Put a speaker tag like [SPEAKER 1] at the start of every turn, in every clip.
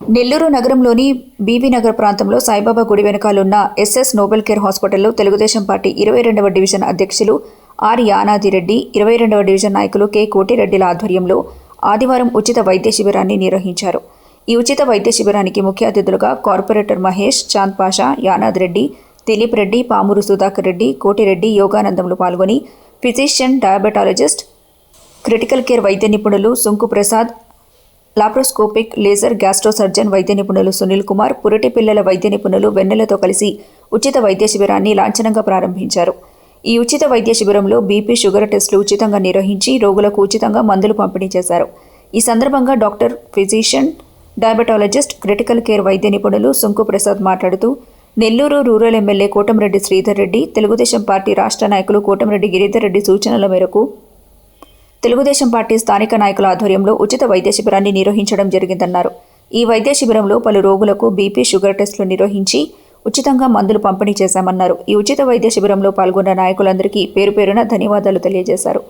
[SPEAKER 1] నెల్లూరు నగరంలోని బీబీ నగర్ ప్రాంతంలో సాయిబాబా గుడి వెనకాలన్న ఎస్ఎస్ నోబెల్ కేర్ హాస్పిటల్లో తెలుగుదేశం పార్టీ 22వ డివిజన్ అధ్యక్షులు ఆర్ యానాదిరెడ్డి, 22వ డివిజన్ నాయకులు కె కోటిరెడ్డిల ఆధ్వర్యంలో ఆదివారం ఉచిత వైద్య శిబిరాన్ని నిర్వహించారు. ఈ ఉచిత వైద్య శిబిరానికి ముఖ్య అతిథులుగా కార్పొరేటర్ మహేష్, చాంద్ పాషా, యానాదిరెడ్డి, దిలీప్ రెడ్డి, పామూరు సుధాకర్ రెడ్డి, కోటిరెడ్డి, యోగానందంలు పాల్గొని ఫిజిషియన్, డయాబెటాలజిస్ట్, క్రిటికల్ కేర్ వైద్య నిపుణులు Sunku Prasad, laparoscopic, laser, gastro surgeon వైద్య నిపుణులు సునీల్ కుమార్, పురిటి పిల్లల వైద్య నిపుణులు వెన్నెలతో కలిసి ఉచిత వైద్య శిబిరాన్ని లాంఛనంగా ప్రారంభించారు. ఈ ఉచిత వైద్య శిబిరంలో బీపీ, షుగర్ టెస్టులు ఉచితంగా నిర్వహించి రోగులకు ఉచితంగా మందులు పంపిణీ చేశారు. ఈ సందర్భంగా doctor, physician, diabetologist, critical care వైద్య నిపుణులు సుంకు ప్రసాద్ మాట్లాడుతూ Nellore rural MLA Kotamreddy Sridhar Reddy, Telugu Desam party రాష్ట్ర నాయకులు కోటంరెడ్డి గిరిధర్ రెడ్డి సూచనల మేరకు తెలుగుదేశం పార్టీ స్థానిక నాయకుల ఆధ్వర్యంలో ఉచిత వైద్య శిబిరాన్ని నిర్వహించడం జరిగిందన్నారు. ఈ వైద్య శిబిరంలో పలు రోగులకు బీపీ, షుగర్ టెస్టులు నిర్వహించి ఉచితంగా మందులు పంపిణీ చేశామన్నారు. ఈ ఉచిత వైద్య శిబిరంలో పాల్గొన్న నాయకులందరికీ పేరు పేరున ధన్యవాదాలు తెలియజేశారు.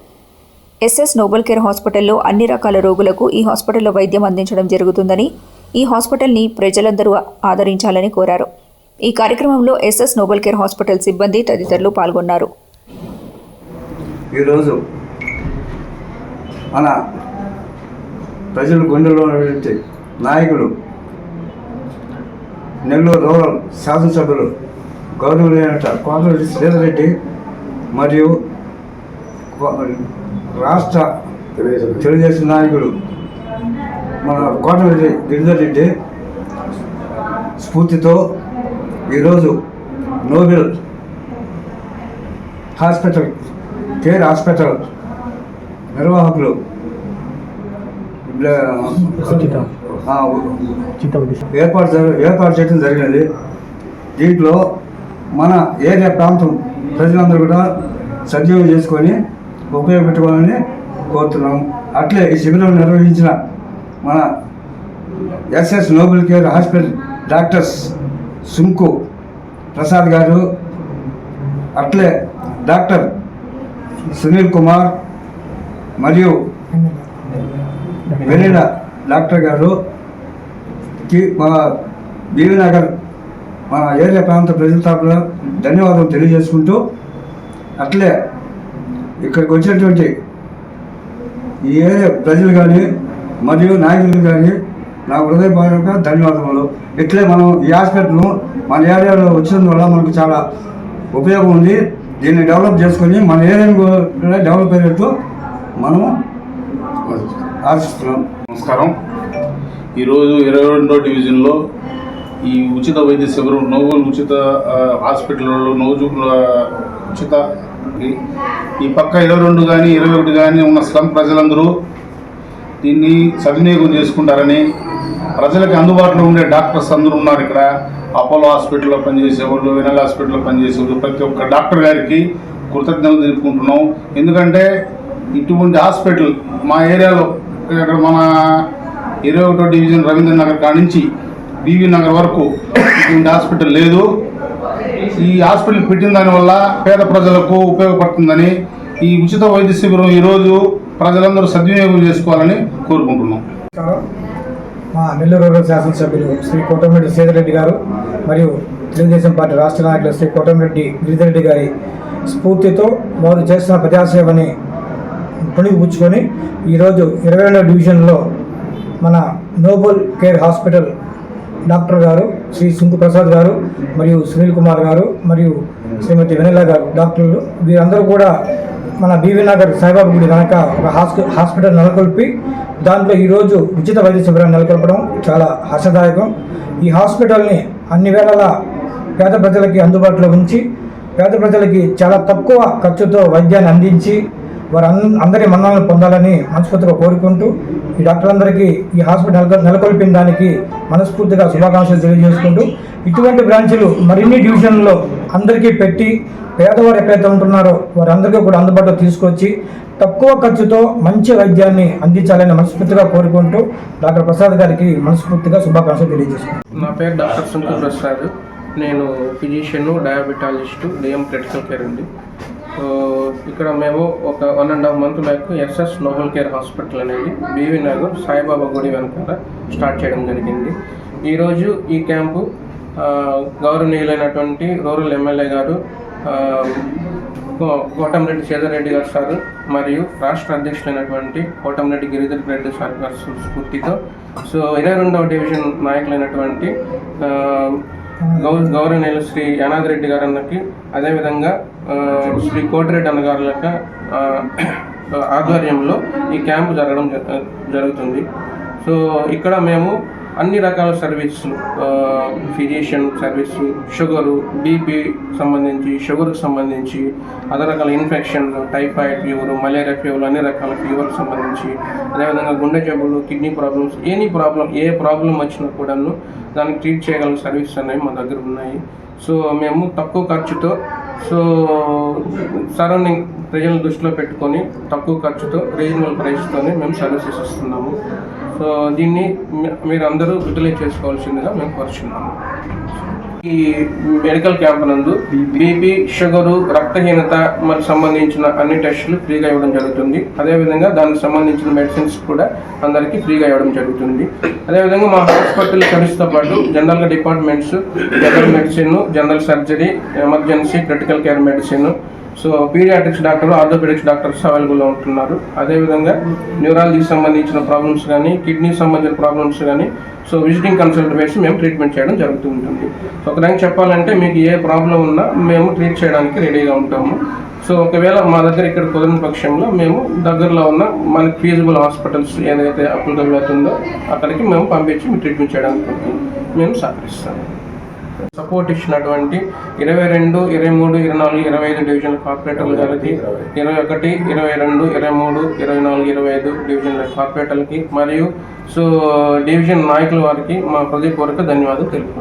[SPEAKER 1] ఎస్ఎస్ నోబెల్ కేర్ హాస్పిటల్లో అన్ని రకాల రోగులకు ఈ హాస్పిటల్లో వైద్యం అందించడం జరుగుతుందని, ఈ హాస్పిటల్ని ప్రజలందరూ ఆదరించాలని కోరారు. ఈ కార్యక్రమంలో ఎస్ఎస్ నోబెల్ కేర్ హాస్పిటల్ సిబ్బంది తదితరులు పాల్గొన్నారు.
[SPEAKER 2] ఈరోజు మన ప్రజల గుండెలో ఉన్నటువంటి నాయకులు, నెల్లూరు రూరల్ శాసనసభ్యులు గౌరవనీయులైన కోటంరెడ్డి శ్రీధర్ రెడ్డి మరియు రాష్ట్ర తెలుగుదేశం నాయకులు మన కోటంరెడ్డి గిరిధర్ రెడ్డి స్ఫూర్తితో ఈరోజు నోబెల్ కేర్ హాస్పిటల్ నిర్వాహకులు ఏర్పాటు చేయడం జరిగినది. దీంట్లో మన ఏరియా ప్రాంతం ప్రజలందరూ కూడా సద్వినియోగం చేసుకొని ఉపయోగపెట్టుకోవాలని కోరుతున్నాం. అట్లే ఈ శిబిరం నిర్వహించిన మన SS Nobel care hospital doctors Sunku Prasad గారు, అట్లే డాక్టర్ సునీల్ కుమార్ మరియు వెన్నెల డాక్టర్ గారుకి మన బీవీ నగర్ మన ఏరియా ప్రాంత ప్రజల తరఫున ధన్యవాదాలు తెలియజేసుకుంటూ, అట్లే ఇక్కడికి వచ్చినటువంటి ఈ ఏరియా ప్రజలు కానీ మరియు నాయకులు కానీ నా హృదయపూర్వక ధన్యవాదములు. ఇట్లే మనం ఈ హాస్పిటల్ను మన ఏరియాలో వచ్చినందువల్ల మనకు చాలా ఉపయోగం ఉంది. దీన్ని డెవలప్ చేసుకొని మన ఏరియాను కూడా డెవలప్ అయ్యేట్టు మనము ఆశిస్తున్నాం.
[SPEAKER 3] నమస్కారం. ఈరోజు 22వ డివిజన్లో ఈ ఉచిత వైద్య శిబిరం నోబెల్ ఉచిత హాస్పిటల్లో ఉచిత ఈ పక్క 22 కానీ 21 కానీ ఉన్న స్లమ్ ప్రజలందరూ దీన్ని సద్వినియోగం చేసుకుంటారని, ప్రజలకి అందుబాటులో ఉండే డాక్టర్స్ అందరూ ఉన్నారు. ఇక్కడ అపోలో హాస్పిటల్లో పనిచేసేవాళ్ళు, వెనల్ హాస్పిటల్లో పనిచేసేవాళ్ళు, ప్రతి ఒక్క డాక్టర్ గారికి కృతజ్ఞతలు తెలుపుకుంటున్నాం. ఎందుకంటే ఇటువంటి హాస్పిటల్ మా ఏరియాలో ఇక్కడ మన 21వ డివిజన్ రవీంద్ర నగర్ కాడి నుంచి బీవీ నగర్ వరకు ఇటువంటి హాస్పిటల్ లేదు. ఈ హాస్పిటల్ పెట్టిన దానివల్ల పేద ప్రజలకు ఉపయోగపడుతుందని ఈ ఉచిత వైద్య శిబిరం ఈరోజు ప్రజలందరూ సద్వినియోగం చేసుకోవాలని కోరుకుంటున్నాం.
[SPEAKER 4] మా నెల్లూరు రూరల్ శాసనసభ్యులు శ్రీ కోటంరెడ్డి శ్రీధర్ రెడ్డి గారు మరియు తెలుగుదేశం పార్టీ రాష్ట్ర నాయకులు శ్రీ కోటంరెడ్డి గిరిధర్ రెడ్డి గారి స్ఫూర్తితో వారు చేస్తున్న ప్రజాసేవని పుణిగిపుచ్చుకొని ఈరోజు 22వ డివిజన్లో మన నోబెల్ కేర్ హాస్పిటల్ డాక్టర్ గారు శ్రీ సుంకు ప్రసాద్ గారు మరియు సునీల్ కుమార్ గారు మరియు శ్రీమతి వెనెల గారు డాక్టర్లు, వీరందరూ కూడా మన బీవీ నగర్ సాయిబాబా గుడి వెనక ఒక హాస్పిటల్ నెలకొల్పి దాంట్లో ఈరోజు ఉచిత వైద్య శిబిరాన్ని నెలకొల్పడం చాలా హర్షదాయకం. ఈ హాస్పిటల్ని అన్ని వేళలా పేద ప్రజలకి అందుబాటులో ఉంచి పేద ప్రజలకి చాలా తక్కువ ఖర్చుతో వైద్యాన్ని అందించి వారు అందరి మన్ననలు పొందాలని మనస్ఫూర్తిగా కోరుకుంటూ ఈ డాక్టర్లందరికీ ఈ హాస్పిటల్ నెలకొల్పిన దానికి మనస్ఫూర్తిగా శుభాకాంక్షలు తెలియజేసుకుంటూ ఇటువంటి బ్రాంచ్లు మరిన్ని డివిజన్లో అందరికీ పెట్టి పేదవారు ఎక్కడైతే ఉంటున్నారో వారందరికీ కూడా అందుబాటులో తీసుకొచ్చి తక్కువ ఖర్చుతో మంచి వైద్యాన్ని అందించాలని మనస్ఫూర్తిగా కోరుకుంటూ డాక్టర్ ప్రసాద్ గారికి మనస్ఫూర్తిగా శుభాకాంక్షలు తెలియజేసుకుంటాను.
[SPEAKER 5] నా పేరు డాక్టర్ సుంకు ప్రసాద్. నేను physician, diabetologist, DM critical care అండి. ఇక్కడ మేము ఒక 1.5 month back SS Nobel care hospital అనేది బీవీ నగర్ సాయిబాబా గుడి వెనకాల స్టార్ట్ చేయడం జరిగింది. ఈరోజు ఈ క్యాంపు గౌరవనీయులైనటువంటి రూరల్ ఎమ్మెల్యే గారు కోటంరెడ్డి సేదరెడ్డి గారు సార్ మరియు రాష్ట్ర అధ్యక్షులైనటువంటి కోటంరెడ్డి గిరిధర్ రెడ్డి సార్ గారి స్ఫూర్తితో సో 22వ డివిజన్ నాయకులైనటువంటి గౌరవనీయులు శ్రీ యానాది రెడ్డి గారు అన్నకి, అదేవిధంగా శ్రీ కోటిరెడ్డి అన్న గారి యొక్క ఆధ్వర్యంలో ఈ క్యాంపు జరుగుతుంది. సో ఇక్కడ మేము అన్ని రకాల సర్వీసులు, ఫిజిషియన్ సర్వీసు, షుగరు, బీపీ సంబంధించి, షుగర్కి సంబంధించి, అదర్ రకాల ఇన్ఫెక్షన్లు, టైఫాయిడ్ ఫీవరు, మలేరియా ఫీవర్లు, అన్ని రకాల ఫీవర్కి సంబంధించి, అదేవిధంగా గుండె జబ్బులు, కిడ్నీ ప్రాబ్లమ్స్, ఏ ప్రాబ్లం వచ్చినా కూడాను దానికి ట్రీట్ చేయగల సర్వీసెస్ అనేవి మా దగ్గర ఉన్నాయి. సో మేము తక్కువ ఖర్చుతో, సో సరౌండింగ్ ప్రజలను దృష్టిలో పెట్టుకొని తక్కువ ఖర్చుతో రీజనబుల్ ప్రైస్తోనే మేము సర్వీసెస్ ఇస్తున్నాము. సో దీన్ని మీరు అందరూ యూటిలైజ్ చేసుకోవాల్సిందిగా మేము కోరుచున్నాము. ఈ మెడికల్ క్యాంప్ నందు బీపీ, షుగరు, రక్తహీనత మరి సంబంధించిన అన్ని టెస్టులు ఫ్రీగా ఇవ్వడం జరుగుతుంది. అదేవిధంగా దానికి సంబంధించిన మెడిసిన్స్ కూడా అందరికీ ఫ్రీగా ఇవ్వడం జరుగుతుంది. అదేవిధంగా మా హాస్పిటల్ సర్వీస్తో పాటు జనరల్గా departments, general medicine, general surgery, emergency, critical care medicine, so pediatrics doctor, orthopedics doctors అవైలబుల్లో ఉంటున్నారు. అదేవిధంగా న్యూరాలజీకి సంబంధించిన ప్రాబ్లమ్స్ కానీ, కిడ్నీకి సంబంధించిన ప్రాబ్లమ్స్ కానీ, సో విజిటింగ్ కన్సల్ట్ వేసి మేము ట్రీట్మెంట్ చేయడం జరుగుతూ ఉంటుంది. సో ఒక రకంగా చెప్పాలంటే మీకు ఏ ప్రాబ్లం ఉన్నా మేము ట్రీట్ చేయడానికి రెడీగా ఉంటాము. సో ఒకవేళ మా దగ్గర ఇక్కడ కుదరని పక్షంలో మేము దగ్గరలో ఉన్న మనకి ఫీజిబుల్ హాస్పిటల్స్ ఏదైతే అప్లికబుల్ అవుతుందో అక్కడికి మేము పంపించి మీ ట్రీట్మెంట్ చేయడానికి మేము సహకరిస్తాము. సపోర్ట్ ఇచ్చినటువంటి 22, 23, 24, 25 డివిజన్ కార్పొరేటర్లు గారికి, 21, 22, 23, 24, 25 డివిజన్ కార్పొరేటర్లకి మరియు సో డివిజన్ నాయకుల వారికి మా హృదయపూర్వక ధన్యవాదాలు తెలుపుతున్నాను.